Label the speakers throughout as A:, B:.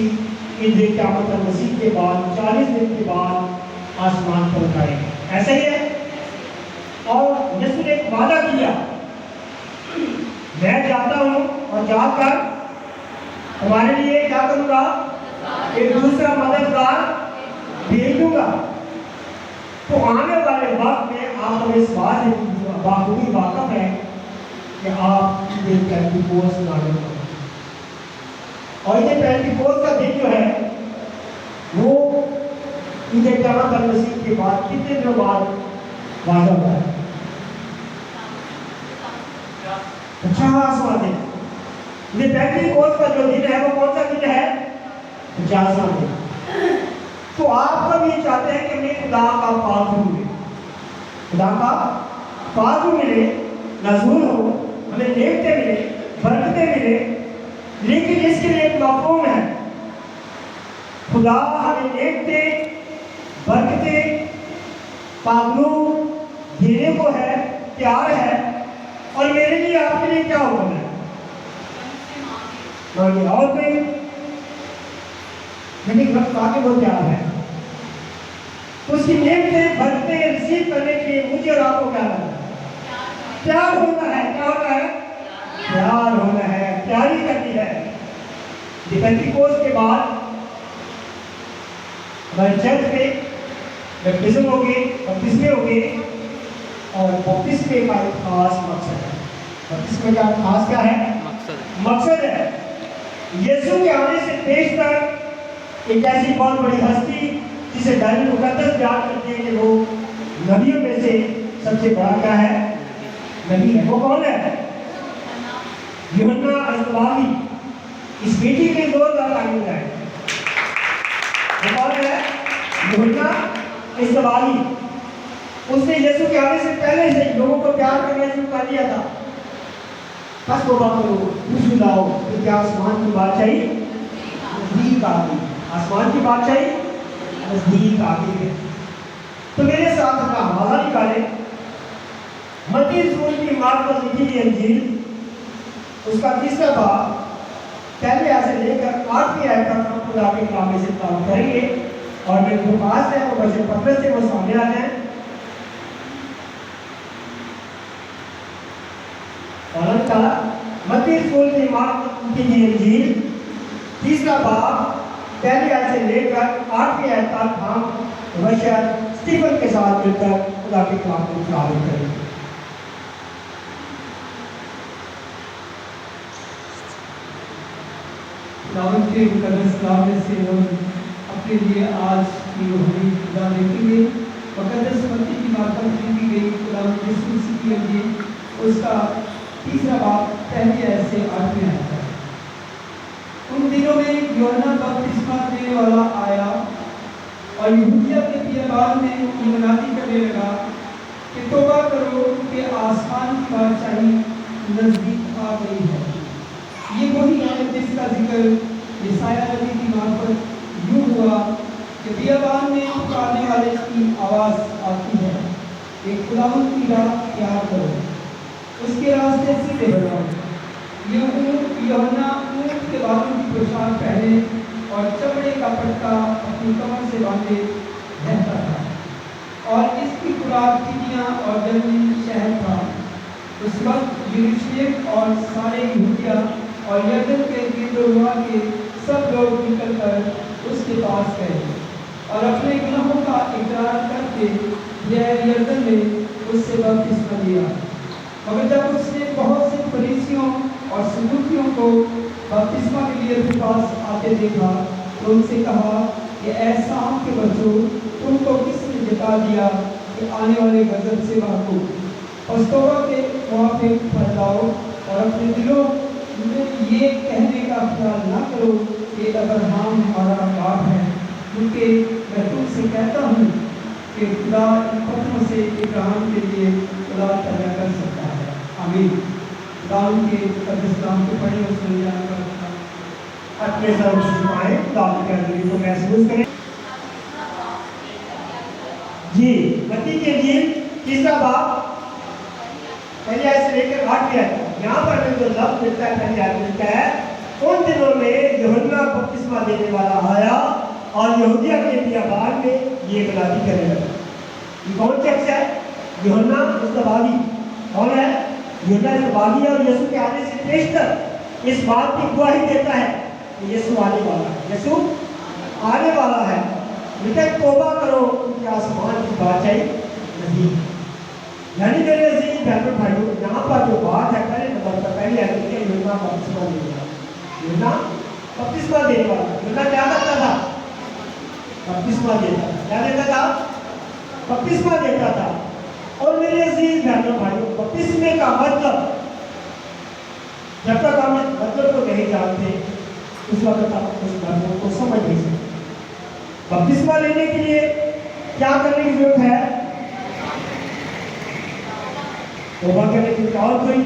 A: مسیح ان قیامت المسیح کے بعد 40 دن کے بعد آسمان پر اٹھائے گا. ایسا ہی ہے. اور یسوع نے ایک وعدہ کیا، میں جاتا ہوں اور جا کر تمہارے لیے کیا کروں گا، ایک دوسرا مددگار بھیج دوں گا. تو آنے والے وقت میں آپ ہمیں اس بات سے بخوبی واقف ہیں کہ آپ یہ پینتیکوست نازل کریں. اور یہ پینتیکوست کا دن جو ہے وہ عید قیامت المسیح کے بعد کتنے دنوں بعد واضح ہوتا ہے؟ 50واں دن. یہ پینتیکوست کا جو دن ہے وہ کون سا دن ہے؟ 50واں دن. تو آپ سب یہ چاہتے ہیں کہ میں خدا کا پاک ملے، خدا کا پاک ملے، نزول ہو، ہمیں نعمتیں ملے، برکتیں ملے. لیکن اس کے لیے ایک مفہوم ہے. خدا ہمیں نعمتیں، برکتیں، پاگلو دینے کو ہے، تیار ہے. اور میرے لیے آپ کے لیے کیا حکم ہے؟ مانگے. اور کوئی لیکن وقت آگے وہ تیار ہے. تو اس کی نعمتیں، برکتیں ریسیو کرنے کے لیے مجھے اور آپ کو کیا کرنا ہے؟ تیار ہونا ہے. کیا ہونا ہے؟ تیار ہونا ہے، تیاری کرنی ہے. پینتیکوست کے بعد ہمارے چرچ میں بیپٹزم ہوگی، بپتسمے ہوگی. اور بپتسمے کا ایک خاص مقصد ہے. بپتسمے کا خاص کیا ہے؟ مقصد ہے یسوع کے آنے سے پیش تک ایک ایسی بہت بڑی ہستی جسے دائمی مقدس بیان کرتے ہیں کہ وہ نبیوں میں سے سب سے بڑا کیا ہے؟ نبی ہے. وہ کون ہے؟ یوحنا اصطباغی. اس بیٹی کے زوردار تعلیم ہے. وہ کون ہے؟ یوحنا اصطباغی. اس نے یسوع کے آنے سے پہلے سے لوگوں کو پیار کرنا شروع کر دیا تھا. بس توبہ کرو، خوشی لاؤ، کہ کیا آسمان کی بادشاہی نزدیک آ گئی. آسمان کی بادشاہی نزدیک آ گئی ہے. تو میرے ساتھ اپنا حوالہ نکالیں. متی رسول کی معرفت لکھی گئی انجیل اس کا 3واں باب پہلے آیت سے لے کر 8ویں آیت تک ہم خدا کے کلام میں سے تعلق کریں گے. اور میرے درخواست ہے وہ بچے پترس سے وہ سامنے آ جائیں. اور کہا متی رسول کی معرفت لکھی گئی انجیل 3واں باب پہلی آیت سے لے کر 8ویں آیت تک ہم بشر اسٹیفن کے ساتھ مل کر خدا کے کلام کو تعلق کریں گے.
B: دعوت کے مقدس کلام میں سے ہم اپنے لیے آج کی روحانی خدا دیکھیں گے. مقدس متی کی معرفت لکھی گئی خداوند یسوع مسیح کی انجیل اس کا 3واں باب پہلی آیت سے 8ویں آیت تک. ان دنوں میں یوحنا بپتسمہ دینے والا آیا اور یہودیہ کے بیابان میں منادی کرنے لگا کہ توبہ کرو کہ آسمان کی بادشاہی نزدیک آ گئی ہے. یہ وہی ہے جس کا ذکر یسایہ نبی کی معرفت یوں ہوا کہ بیابان میں پکارنے والے کی آواز آتی ہے کہ خداوند کی راہ تیار کرو، اس کے راستے سیدھے بناؤ. یوحنا اونٹ کے بالوں کی پوشاک پہنے اور چمڑے کا پٹکا اپنی کمر سے باندھے رہتا تھا اور اس کی خوراک چڑیاں اور جنگلی شہد تھا. اس وقت یروشلم اور سارے یہودیہ اور یردن کے گرد و نواح کے سب لوگ نکل کر اس کے پاس گئے اور اپنے گناہوں کا اقرار کر کے بغیر یردن میں اس سے بپتسمہ لیا. مگر جب اس نے بہت سے فریسیوں اور سدوکیوں کو بپتسمہ کے لیے اپنے پاس آتے دیکھا تو ان سے کہا کہ اے سام کے بچوں، تم کو کس نے جتا دیا کہ آنے والے غضب سے بھاگو؟ پس توبہ کے موافق پھل لاؤ اور اپنے دلوں میں یہ کہنے کا خیال نہ کرو کہ ابراہیم ہمارا باپ ہے، کیونکہ میں تم سے کہتا ہوں کہ خدا ان پتھروں سے ابراہیم کے لیے اولاد پیدا کر سکتا ہے. آمین. خداوند کے مقدس کلام کو پڑھیں اور سن جانے پر
A: اپنے سر جھکائیں، خداوند کے حضور کو محسوس کریں. جی متی کی انجیل 3واں باب پہلی آیت سے لے کر 8ویں آیت تک. یہاں پر جو لفظ ملتا ہے پہلی آیت ملتا ہے उन दिनों में यूहन्ना बपतिस्मा देने वाला आया और यहूदिया के बियाबान में ये गलाती करने लगा। ये कौन शख्स है? यूहन्ना इस्तबागी। कौन है? यूहन्ना इस्तबागी। और यीशु के आने से पेशतर इस बात की गवाही देता है कि यीशु आने वाला है, यीशु आने वाला है। लेकिन तौबा करो क्योंकि आसमान की बादशाही नहीं। यानी मेरे अजीज बहनों भाइयों, यहाँ पर जो बात है पहले नंबर पर पहले है कि यूहन्ना बपतिस्मा देने वाला, यूहन्ना बपतिस्मा देने वाला। यूहन्ना क्या करता था? बपतिस्मा देता था। क्या देता था? बपतिस्मा देता था। और मेरे अजीज बहनों भाइयों, बपतिस्मे का मतलब जब तक हम इस मतलब को नहीं जानते उस वक्त आप उस मतलब को समझ नहीं सकते। बपतिस्मा लेने के लिए क्या करने की जरूरत है? तौबा करने के लिए। और कोई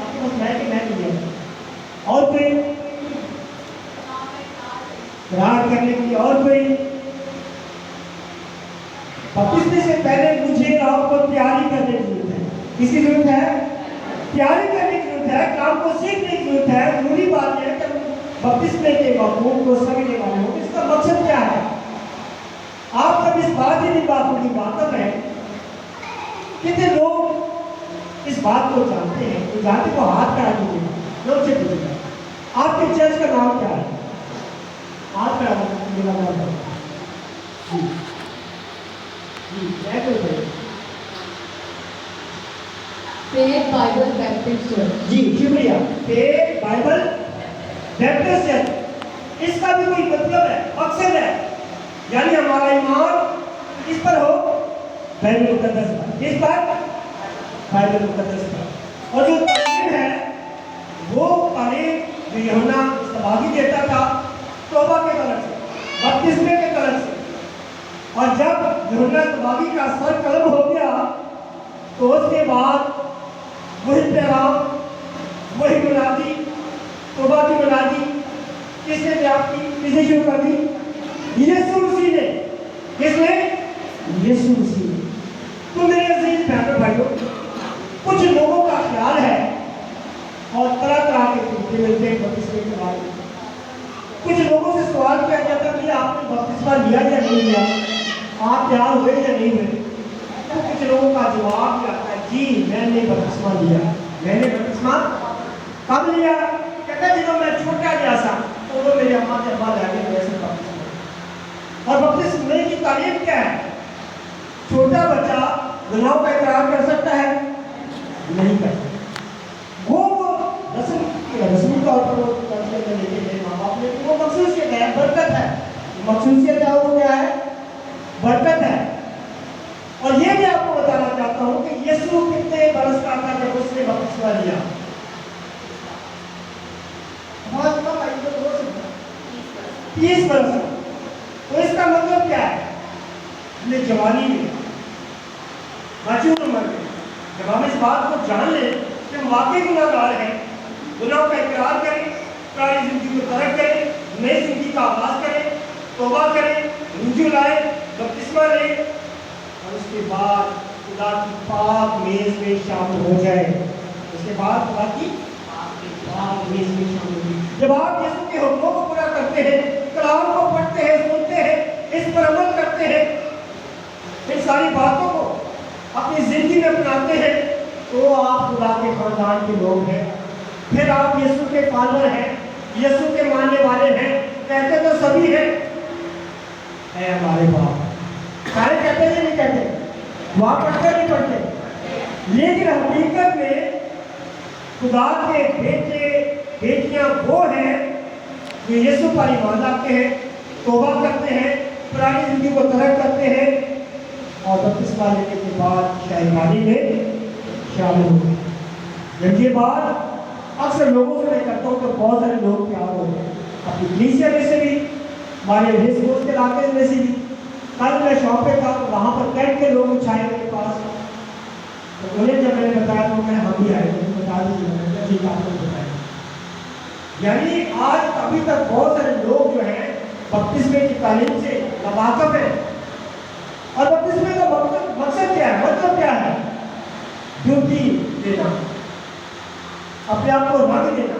A: आपके पास मैं नहीं दिया। और कोई रात करने के लिए। और कोई बपतिस्मे से पहले मुझे आपको तैयारी करने की जरूरत है। किसकी जरूरत है? तैयारी करने की जरूरत है, काम को सीखने की जरूरत है। जरूरी बात है कि बपतिस्मे के मफहूम को समझने वाले हो। इसका मकसद क्या है? आप जब इस बात ही बातों की बात है, कितने लोग इस बात को जानते हैं? तो जानते को हाथ खड़ा कीजिएगा, लोग से पूछिएगा आपके चर्च का नाम क्या है? हाथ खड़ा मेरा नाम है जी क्या करते हैं?
C: Faith Bible Baptist Church.
A: जी शुक्रिया। Faith Bible Baptist Church. इसका भी कोई मतलब है, मकसद है। यानी हमारा ईमान इस पर हो, बाइबल मुकद्दस पर। इस पर बाइबल मुकद्दस पर। और जो तालीम है वो तालीम जो यूहन्ना इस्तबागी देता था तौबा के तरफ से, बपतिस्मे के तरफ से। और जब यूहन्ना इस्तबागी का सर कलम हो गया तो उसके बाद वही पैगाम, वही मुनादी, तौबा की मुनादी किसने व्याप्त की? किसने शुरू कर दी? यीशु मसीह ने। किसने? यीशु मसीह ने। तो मेरे अजीज बहनों भाइयों, कुछ लोगों का ख्याल है और तरह तरह के तरीके मिलते हैं बपतिस्मे के बारे में। कुछ लोगों से सवाल किया जाता है कि आपने बपतिस्मा लिया या नहीं लिया, आप तैयार हुए या नहीं हुए? तो कुछ लोगों का जवाब भी आता है, जी मैंने बपतिस्मा लिया। मैंने बपतिस्मा कब लिया? कहता है जब मैं छोटा गया था तो वो मेरे अम्मा के अब्बा ले गए वैसे बपतिस्मा। और बपतिस्मे की तालीम क्या है? छोटा बच्चा गुनाहों का इकरार कर सकता है? नहीं कर सकता। वो रस्मी तौर पर वो लेके गए माँ बाप ने, वो मखसूसियत है, बरकत है। मखसूसियत है वो क्या है? बरकत है। और ये भी आपको बताना चाहता हूँ कि यीशु कितने बरस का था जब उसने बपतिस्मा लिया? 30 बरस का। तो इसका मतलब क्या है? अपने जवानी में, मजूर उम्र में, जब हम इस बात को जान लें कि हम वाकई गुनाहगार हैं, गुनाहों का इकरार करें, पुरानी जिंदगी को तर्क करें, नई जिंदगी का आगाज करें, तौबा करें, रुजू लाए, बपतिस्मा लें और उसके बाद खुदा की पाक मेज में शामिल हो जाए। उसके बाद खुदा की पाक मेज में शामिल हो जाए। जब आप यीशु के हुक्मों को पूरा करते हैं, कलाम को पढ़ते हैं, सुनते हैं, इस पर अमल करते हैं, इन सारी बातों को अपनी जिंदगी में अपनाते हैं, तो आप खुदा के खानदान के लोग हैं। फिर आप यीशु के फॉलोअर हैं, यीशु के मानने वाले हैं। कहते तो सभी हैं, है हमारे बाप। सारे कहते हैं नहीं कहते? वहाँ पढ़ते नहीं पढ़ते? लेकिन हकीकत में खुदा के बेटे बेटियां वो हैं जो यीशु पर ईमान लाते हैं, तौबा करते हैं, पुरानी जिंदगी को तर्क करते हैं और बपतिस्मा लेने के बाद शाहीबानी में शामिल होते हैं। जब ये बात अक्सर लोगों से मैं करता हूँ तो बहुत सारे लोग तैयार होते हैं, अपनी कलीसिया में से भी, हमारे रेस कोर्स के इलाके में से भी। कल मैं शॉप पे था तो वहाँ पर कैंट के लोग छाए मेरे पास, तो उन्हें जब मैंने बताया तो मैं हम भी आए, मुझे बता दीजिए, ठीक आपको बताया। यानी आज अभी तक बहुत सारे लोग जो हैं बपतिस्मे की तालीम से वाकिफ हैं। और बपतिस्मे का मकसद क्या है? मतलब क्या है? ड्यूटी देना, अपने आप को रंग देना,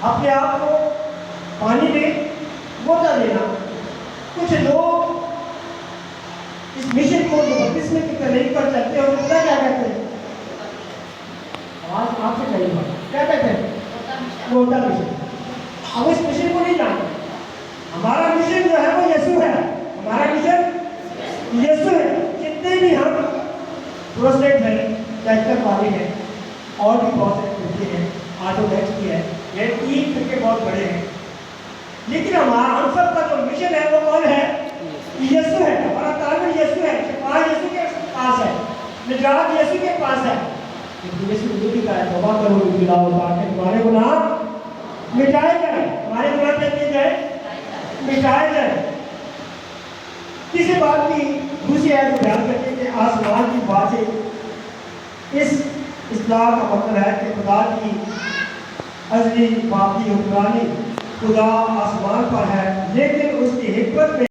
A: अपने आप को पानी में मोटा देना। कुछ लोग इस मिशन को बपतिस्मे की तरह पर चलते हैं और क्या क्या कहते हैं, आवाज आपसे कही बात क्या कहते हैं, मोटा मिशन। अब इस मिशन को नहीं जानते। हमारा मिशन जो है वो यीशु है, हमारा मिशन यीशु है। जितने भी हम प्रोस्टेट हैं, कैंसर वाले हैं, और भी बहुत से फिरके हैं, ऑटोडेक्स भी है, ये 3 फिरके बहुत बड़े हैं, लेकिन हमारा हम सब का जो मिशन है वो कौन है, यीशु है। हमारा ताबीर यीशु है, शिफा यीशु के पास है, निजात यीशु के पास है। लेकिन यीशु ने भी कहा तौबा करो, गिलाओ, ताकि तुम्हारे गुनाह मिटाए जाए। हमारे गुनाह क्या किए जाए, मिटाए जाए। किसी बात की दूसरी आयत को ध्यान रखें कि आसमान की बातें, इस इस्लाह का मतलब है कि खुदा की अज़ली बाकी हुक्मरानी खुदा आसमान पर है, लेकिन उसकी हिकमत में